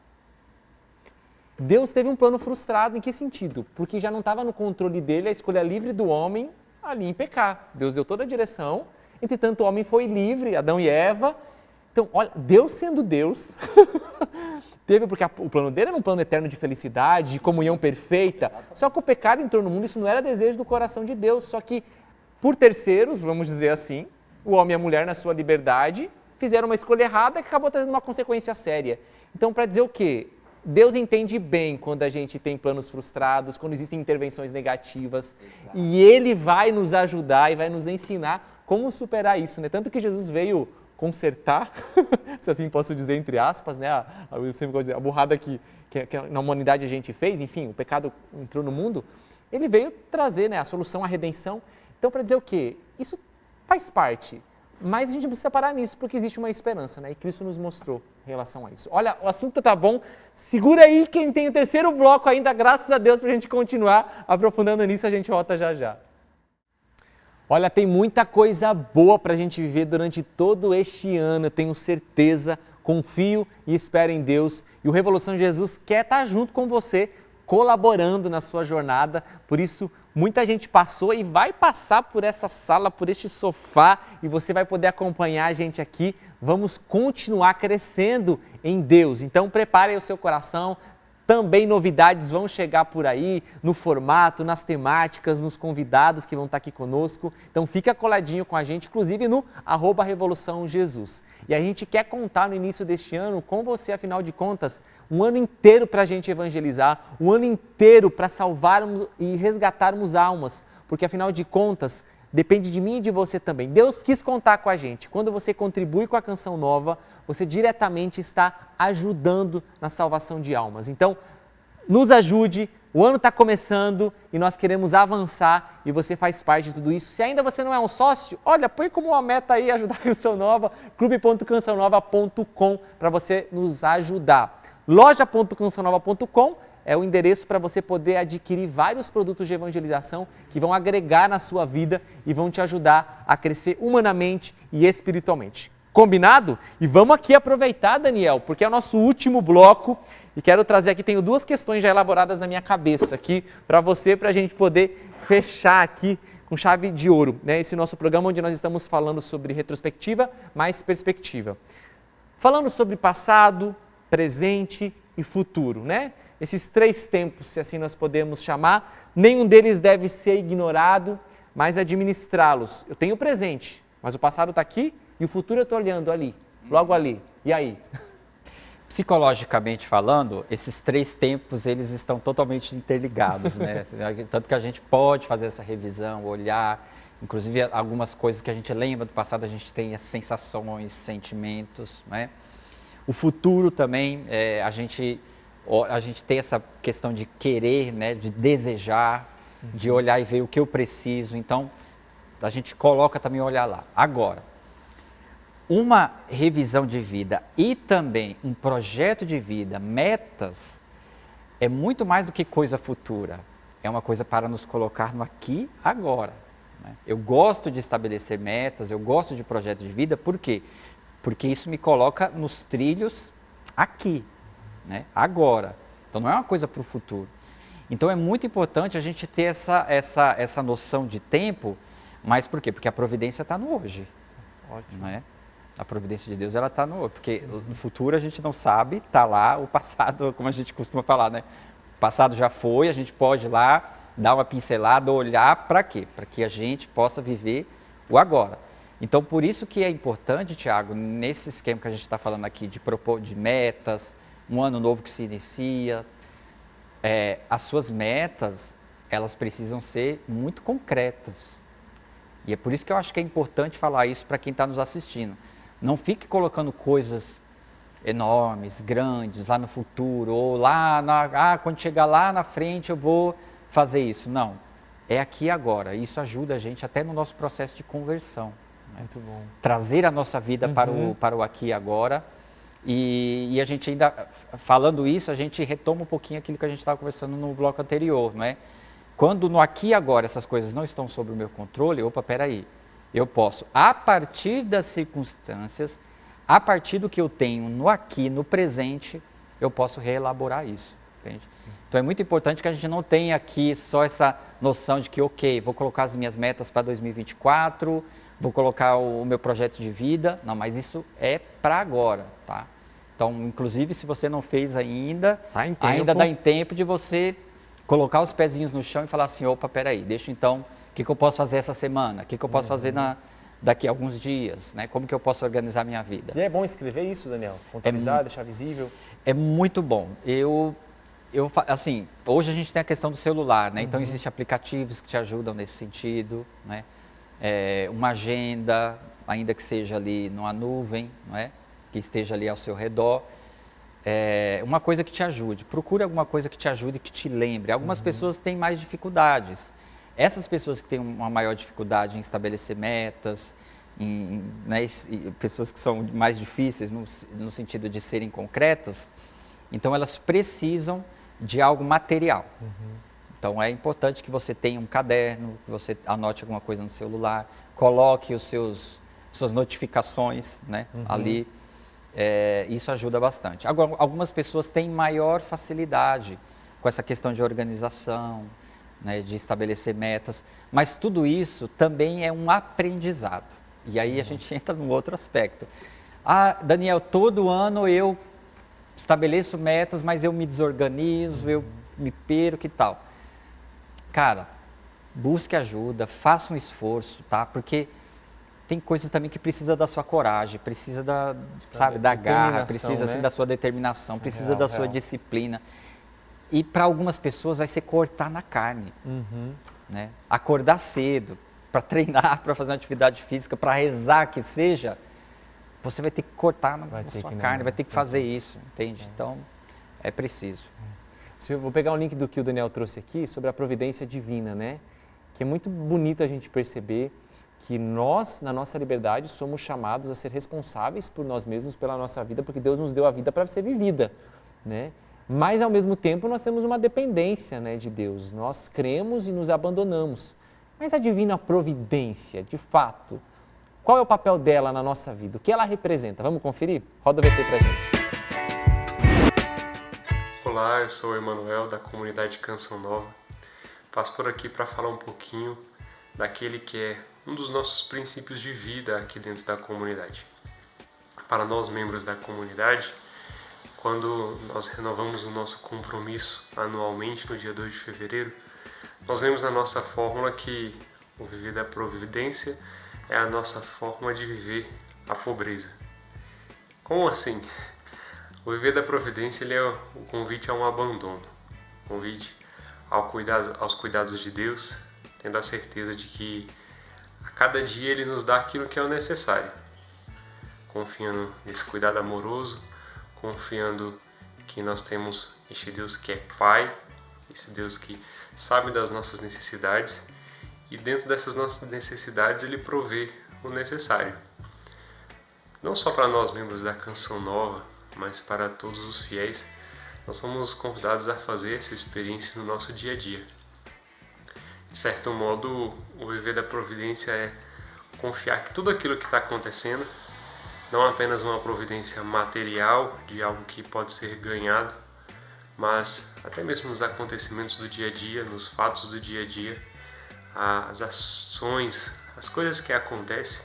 Deus teve um plano frustrado em que sentido? Porque já não estava no controle dele a escolha livre do homem ali em pecar. Deus deu toda a direção, entretanto o homem foi livre, Adão e Eva. Então, olha, Deus sendo Deus, teve, porque o plano dele era um plano eterno de felicidade, de comunhão perfeita. Só que o pecado entrou no mundo, isso não era desejo do coração de Deus. Só que, por terceiros, vamos dizer assim, o homem e a mulher, na sua liberdade, fizeram uma escolha errada que acabou trazendo uma consequência séria. Então, para dizer o quê? Deus entende bem quando a gente tem planos frustrados, quando existem intervenções negativas. Exato. E Ele vai nos ajudar e vai nos ensinar como superar isso, né? Tanto que Jesus veio consertar, se assim posso dizer, entre aspas, né? Eu sempre gosto de dizer, a burrada que na humanidade a gente fez, enfim, o pecado entrou no mundo, Ele veio trazer, né, a solução, a redenção. Então, para dizer o quê? Isso faz parte. Mas a gente não precisa parar nisso, porque existe uma esperança, né? E Cristo nos mostrou em relação a isso. Olha, o assunto tá bom. Segura aí quem tem o terceiro bloco ainda, graças a Deus, para a gente continuar aprofundando nisso. A gente volta já já. Olha, tem muita coisa boa para a gente viver durante todo este ano. Eu tenho certeza, confio e espero em Deus. E o Revolução Jesus quer estar junto com você, colaborando na sua jornada. Por isso, muita gente passou e vai passar por essa sala, por este sofá, e você vai poder acompanhar a gente aqui. Vamos continuar crescendo em Deus. Então, prepare o seu coração. Também novidades vão chegar por aí, no formato, nas temáticas, nos convidados que vão estar aqui conosco. Então fica coladinho com a gente, inclusive no @RevoluçãoJesus. E a gente quer contar no início deste ano com você, afinal de contas, um ano inteiro para a gente evangelizar, um ano inteiro para salvarmos e resgatarmos almas, porque afinal de contas, depende de mim e de você também. Deus quis contar com a gente. Quando você contribui com a Canção Nova, você diretamente está ajudando na salvação de almas. Então, nos ajude, o ano está começando e nós queremos avançar e você faz parte de tudo isso. Se ainda você não é um sócio, olha, põe como uma meta aí ajudar a Canção Nova, clube.cançãonova.com para você nos ajudar. loja.cançãonova.com é o endereço para você poder adquirir vários produtos de evangelização que vão agregar na sua vida e vão te ajudar a crescer humanamente e espiritualmente. Combinado? E vamos aqui aproveitar, Daniel, porque é o nosso último bloco e quero trazer aqui, tenho duas questões já elaboradas na minha cabeça aqui para você, para a gente poder fechar aqui com chave de ouro, né? Esse nosso programa onde nós estamos falando sobre retrospectiva mais perspectiva. Falando sobre passado, presente e futuro, né? Esses 3 tempos, se assim nós podemos chamar, nenhum deles deve ser ignorado, mas administrá-los. Eu tenho o presente, mas o passado está aqui e o futuro eu estou olhando ali, logo ali. E aí? Psicologicamente falando, esses 3 tempos, eles estão totalmente interligados, né? Tanto que a gente pode fazer essa revisão, olhar, inclusive algumas coisas que a gente lembra do passado, a gente tem as sensações, sentimentos, né? O futuro também, a gente tem essa questão de querer, né? De desejar, de olhar e ver o que eu preciso, então a gente coloca também olhar lá. Agora, uma revisão de vida e também um projeto de vida, metas, é muito mais do que coisa futura. É uma coisa para nos colocar no aqui, agora. Né? Eu gosto de estabelecer metas, eu gosto de projeto de vida, por quê? Porque isso me coloca nos trilhos aqui, né? Agora. Então não é uma coisa para o futuro. Então é muito importante a gente ter essa noção de tempo, mas por quê? Porque a providência está no hoje. Ótimo. Né? A providência de Deus, ela está no... Porque no futuro a gente não sabe, está lá, o passado, como a gente costuma falar, né? O passado já foi, a gente pode ir lá, dar uma pincelada, olhar para quê? Para que a gente possa viver o agora. Então, por isso que é importante, Tiago, nesse esquema que a gente está falando aqui, de metas, um ano novo que se inicia, as suas metas, elas precisam ser muito concretas. E é por isso que eu acho que é importante falar isso para quem está nos assistindo. Não fique colocando coisas enormes, grandes, lá no futuro, ou lá, quando chegar lá na frente eu vou fazer isso. Não, é aqui e agora. Isso ajuda a gente até no nosso processo de conversão. Né? Muito bom. Trazer a nossa vida para o aqui e agora. E a gente ainda, falando isso, a gente retoma um pouquinho aquilo que a gente estava conversando no bloco anterior, não é? Quando no aqui e agora essas coisas não estão sob o meu controle, peraí. Eu posso, a partir das circunstâncias, a partir do que eu tenho no aqui, no presente, eu posso reelaborar isso, entende? Então é muito importante que a gente não tenha aqui só essa noção de que, ok, vou colocar as minhas metas para 2024, vou colocar o meu projeto de vida, não, mas isso é para agora, tá? Então, inclusive, se você não fez ainda, ainda dá em tempo de você colocar os pezinhos no chão e falar assim, peraí, deixa então... O que eu posso fazer essa semana? O que eu posso fazer daqui a alguns dias? Né? Como que eu posso organizar a minha vida? E é bom escrever isso, Daniel? Pontualizar, deixar visível? É muito bom. Assim, hoje a gente tem a questão do celular, né? Então existem aplicativos que te ajudam nesse sentido, né? Uma agenda, ainda que seja ali numa nuvem, não é? Que esteja ali ao seu redor. Uma coisa que te ajude. Procure alguma coisa que te ajude, que te lembre. Algumas pessoas têm mais dificuldades. Essas pessoas que têm uma maior dificuldade em estabelecer metas, né, pessoas que são mais difíceis no sentido de serem concretas, então elas precisam de algo material. Então é importante que você tenha um caderno, que você anote alguma coisa no celular, coloque suas notificações, né, ali. Isso ajuda bastante. Agora, algumas pessoas têm maior facilidade com essa questão de organização, né, de estabelecer metas, mas tudo isso também é um aprendizado. E aí a gente entra num outro aspecto. Daniel, todo ano eu estabeleço metas, mas eu me desorganizo, eu me perco e tal. Cara, busque ajuda, faça um esforço, tá? Porque tem coisas também que precisa da sua coragem, precisa da garra, precisa assim, da sua determinação, precisa da sua disciplina. E para algumas pessoas vai ser cortar na carne, né? Acordar cedo, para treinar, para fazer uma atividade física, para rezar que seja, você vai ter que cortar na sua carne, vai ter que fazer isso, entende? Então, é preciso. Eu vou pegar um link do que o Daniel trouxe aqui sobre a providência divina, né? Que é muito bonito a gente perceber que nós, na nossa liberdade, somos chamados a ser responsáveis por nós mesmos, pela nossa vida, porque Deus nos deu a vida para ser vivida, né? Mas, ao mesmo tempo, nós temos uma dependência, né, de Deus. Nós cremos e nos abandonamos. Mas a divina providência, de fato, qual é o papel dela na nossa vida? O que ela representa? Vamos conferir? Roda o VT pra gente. Olá, eu sou o Emanuel, da comunidade Canção Nova. Passo por aqui para falar um pouquinho daquele que é um dos nossos princípios de vida aqui dentro da comunidade. Para nós, membros da comunidade, quando nós renovamos o nosso compromisso anualmente no dia 2 de fevereiro, nós vemos na nossa fórmula que o viver da providência é a nossa forma de viver a pobreza. Como assim? O viver da providência ele é o convite a um abandono, o convite aos cuidados de Deus, tendo a certeza de que a cada dia Ele nos dá aquilo que é o necessário, confiando nesse cuidado amoroso, confiando que nós temos este Deus que é Pai, esse Deus que sabe das nossas necessidades e dentro dessas nossas necessidades Ele provê o necessário. Não só para nós membros da Canção Nova, mas para todos os fiéis, nós somos convidados a fazer essa experiência no nosso dia a dia. De certo modo, o viver da providência é confiar que tudo aquilo que está acontecendo não é apenas uma providência material de algo que pode ser ganhado, mas até mesmo nos acontecimentos do dia a dia, nos fatos do dia a dia, as ações, as coisas que acontecem,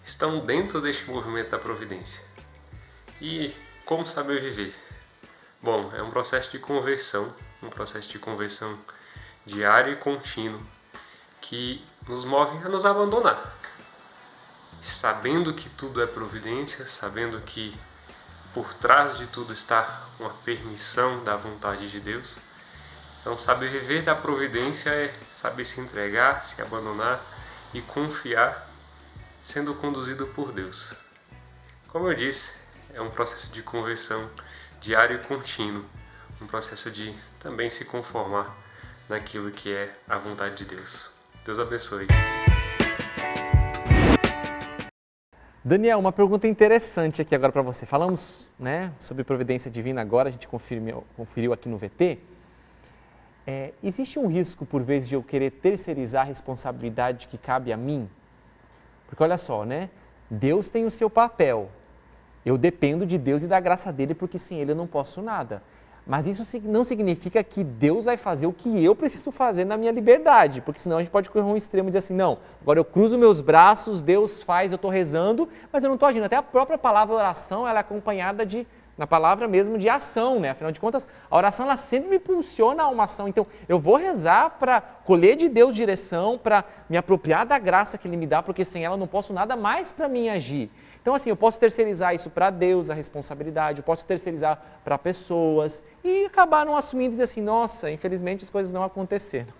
estão dentro deste movimento da providência. E como saber viver? Bom, é um processo de conversão diário e contínuo, que nos move a nos abandonar. Sabendo que tudo é providência, sabendo que por trás de tudo está uma permissão da vontade de Deus. Então, saber viver da providência é saber se entregar, se abandonar e confiar, sendo conduzido por Deus. Como eu disse, é um processo de conversão diário e contínuo, um processo de também se conformar naquilo que é a vontade de Deus. Deus abençoe. Daniel, uma pergunta interessante aqui agora para você. Falamos, né, sobre providência divina agora, a gente conferiu aqui no VT. Existe um risco, por vezes, de eu querer terceirizar a responsabilidade que cabe a mim? Porque olha só, né? Deus tem o seu papel. Eu dependo de Deus e da graça dele, porque sem ele eu não posso nada. Mas isso não significa que Deus vai fazer o que eu preciso fazer na minha liberdade, porque senão a gente pode correr um extremo de assim, não, agora eu cruzo meus braços, Deus faz, eu estou rezando, mas eu não estou agindo. Até a própria palavra oração, ela é acompanhada na palavra mesmo, de ação, né? Afinal de contas, a oração, ela sempre me impulsiona a uma ação. Então, eu vou rezar para colher de Deus direção, para me apropriar da graça que Ele me dá, porque sem ela eu não posso nada mais para mim agir. Então, assim, eu posso terceirizar isso para Deus, a responsabilidade, eu posso terceirizar para pessoas e acabar não assumindo e dizer assim, nossa, infelizmente as coisas não aconteceram.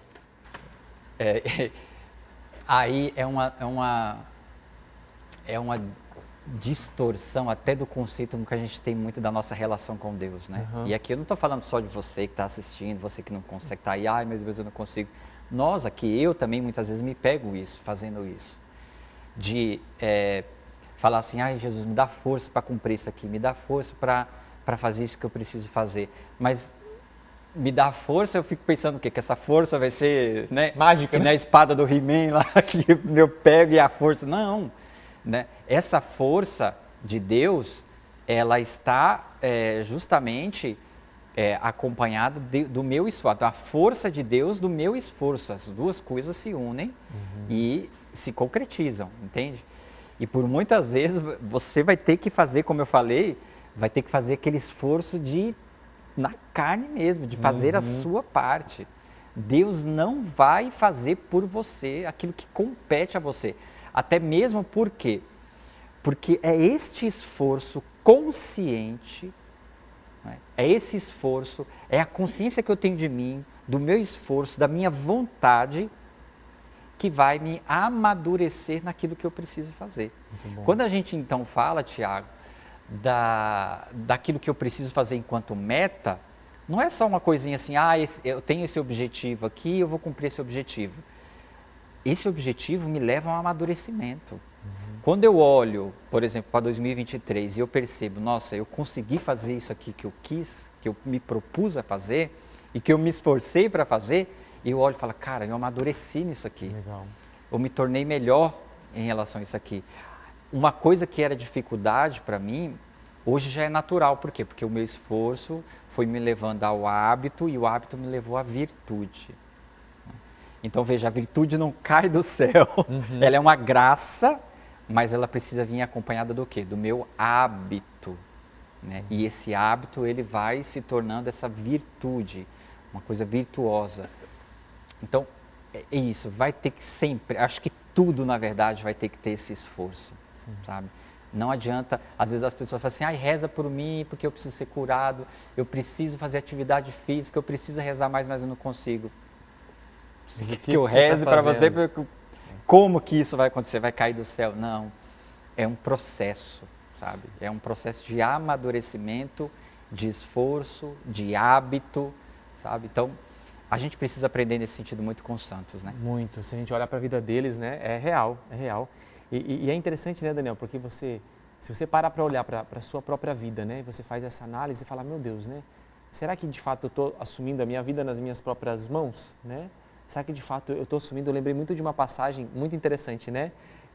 Aí é uma distorção até do conceito que a gente tem muito da nossa relação com Deus, né? Uhum. E aqui eu não estou falando só de você que está assistindo, você que não consegue estar aí, ai, meu Deus, eu não consigo. Nós aqui, eu também muitas vezes me pego fazendo isso, de falar assim, ai Jesus, me dá força para cumprir isso aqui, me dá força para fazer isso que eu preciso fazer, mas me dá força, eu fico pensando o quê? Que essa força vai ser, né? Mágica, né? A espada do He-Man lá, que eu pego e a força, não, né? Essa força de Deus, ela está justamente acompanhada do meu esforço, a força de Deus do meu esforço, as duas coisas se unem e se concretizam, entende? E por muitas vezes você vai ter que fazer, como eu falei, vai ter que fazer aquele esforço na carne mesmo, de fazer a sua parte. Deus não vai fazer por você aquilo que compete a você. Até mesmo por quê? Porque é este esforço consciente, né? É esse esforço, é a consciência que eu tenho de mim, do meu esforço, da minha vontade, que vai me amadurecer naquilo que eu preciso fazer. Quando a gente então fala, Tiago, daquilo que eu preciso fazer enquanto meta, não é só uma coisinha assim, eu tenho esse objetivo aqui, eu vou cumprir esse objetivo. Esse objetivo me leva a um amadurecimento. Quando eu olho, por exemplo, para 2023 e eu percebo, nossa, eu consegui fazer isso aqui que eu quis, que eu me propus a fazer e que eu me esforcei para fazer, eu olho e falo, cara, eu amadureci nisso aqui. Legal. Eu me tornei melhor em relação a isso aqui. Uma coisa que era dificuldade para mim, hoje já é natural. Por quê? Porque o meu esforço foi me levando ao hábito e o hábito me levou à virtude. Então, veja, a virtude não cai do céu. Ela é uma graça, mas ela precisa vir acompanhada do quê? Do meu hábito. né? E esse hábito, ele vai se tornando essa virtude, uma coisa virtuosa. Então, é isso, vai ter que sempre, acho que tudo, na verdade, vai ter que ter esse esforço, sabe? Não adianta, às vezes as pessoas falam assim, ai, reza por mim, porque eu preciso ser curado, eu preciso fazer atividade física, eu preciso rezar mais, mas eu não consigo. Que eu reze para você, como que isso vai acontecer? Vai cair do céu? Não, é um processo, sabe? É um processo de amadurecimento, de esforço, de hábito, sabe? Então, a gente precisa aprender nesse sentido muito com os santos, né? Muito, se a gente olhar para a vida deles, né, é real, é real. E é interessante, né, Daniel, porque se você parar para olhar para a sua própria vida, né, você faz essa análise e fala, meu Deus, né, será que de fato eu estou assumindo a minha vida nas minhas próprias mãos, né? Será que de fato eu estou assumindo? Eu lembrei muito de uma passagem muito interessante, né,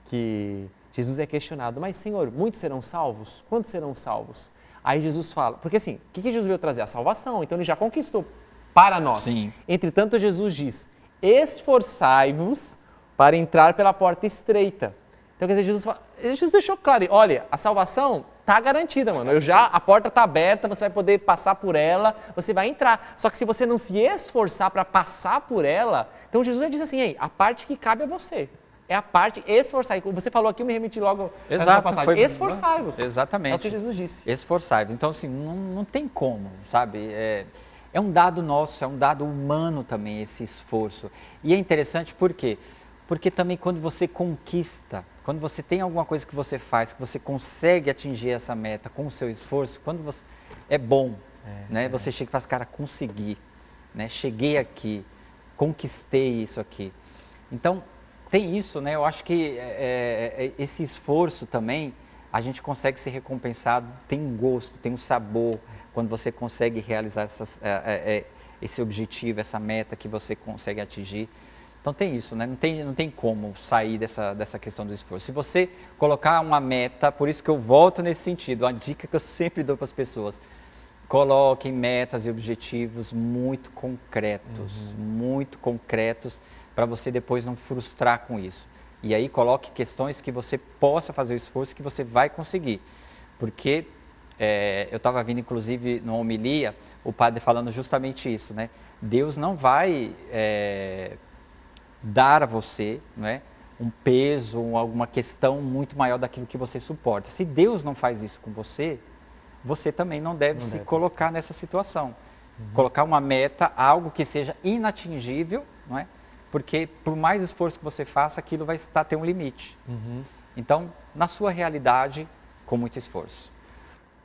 que Jesus é questionado, mas Senhor, muitos serão salvos? Quantos serão salvos? Aí Jesus fala, porque assim, o que Jesus veio trazer? A salvação, então ele já conquistou para nós. Sim. Entretanto, Jesus diz, esforçai-vos para entrar pela porta estreita. Então, quer dizer, Jesus deixou claro, olha, a salvação está garantida, mano. A porta está aberta, você vai poder passar por ela, você vai entrar. Só que se você não se esforçar para passar por ela, então Jesus já diz assim, ei, a parte que cabe a você. É a parte esforçar. Você falou aqui, eu me remeti logo a essa passagem. Esforçai-vos. Exatamente. É o que Jesus disse. Esforçai-vos. Então, assim, não tem como, sabe? É um dado nosso, é um dado humano também, esse esforço. E é interessante por quê? Porque também quando você conquista, quando você tem alguma coisa que você faz, que você consegue atingir essa meta com o seu esforço, quando você é bom, né? Você chega e fala, cara, consegui, né? Cheguei aqui, conquistei isso aqui. Então, tem isso, né? Eu acho que esse esforço também, a gente consegue ser recompensado, tem um gosto, tem um sabor, quando você consegue realizar esse objetivo, essa meta que você consegue atingir. Então tem isso, né? Não tem como sair dessa questão do esforço. Se você colocar uma meta, por isso que eu volto nesse sentido, uma dica que eu sempre dou para as pessoas, coloquem metas e objetivos muito concretos, para você depois não frustrar com isso. E aí coloque questões que você possa fazer o esforço, que você vai conseguir. Porque eu estava vendo, inclusive, numa homilia, o padre falando justamente isso, né? Deus não vai dar a você, né, um peso, alguma questão muito maior daquilo que você suporta. Se Deus não faz isso com você, você também não deve se colocar nessa situação. Colocar uma meta, algo que seja inatingível, não é? Porque por mais esforço que você faça, aquilo vai ter um limite. Então, na sua realidade, com muito esforço.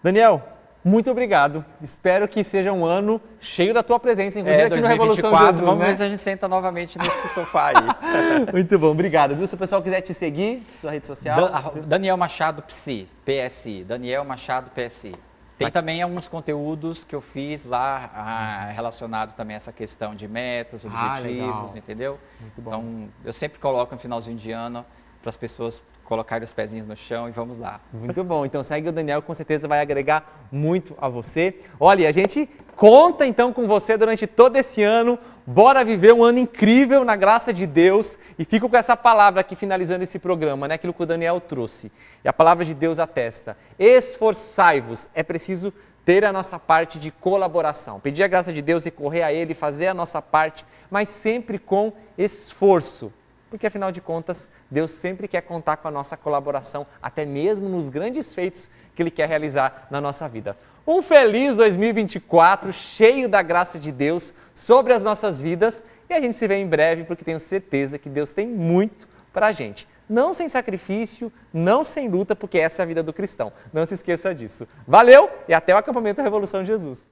Daniel, muito obrigado. Espero que seja um ano cheio da tua presença, inclusive aqui no Revolução Jesus, vamos né? ver se a gente senta novamente nesse sofá aí. Muito bom, obrigado. Viu? Se o pessoal quiser te seguir, sua rede social. Daniel Machado PSI. Daniel Machado PSI. Tem também alguns conteúdos que eu fiz lá relacionado também a essa questão de metas, objetivos, entendeu? Muito bom. Então, eu sempre coloco no finalzinho de ano para as pessoas colocarem os pezinhos no chão e vamos lá. Muito bom, então segue o Daniel, com certeza vai agregar muito a você. Olha, a gente conta então com você durante todo esse ano. Bora viver um ano incrível na graça de Deus. E fico com essa palavra aqui finalizando esse programa, né? Aquilo que o Daniel trouxe. E a palavra de Deus atesta: esforçai-vos. É preciso ter a nossa parte de colaboração. Pedir a graça de Deus e correr a Ele, fazer a nossa parte, mas sempre com esforço. Porque, afinal de contas, Deus sempre quer contar com a nossa colaboração, até mesmo nos grandes feitos que Ele quer realizar na nossa vida. Um feliz 2024, cheio da graça de Deus sobre as nossas vidas. E a gente se vê em breve, porque tenho certeza que Deus tem muito para a gente. Não sem sacrifício, não sem luta, porque essa é a vida do cristão. Não se esqueça disso. Valeu e até o acampamento Revolução Jesus.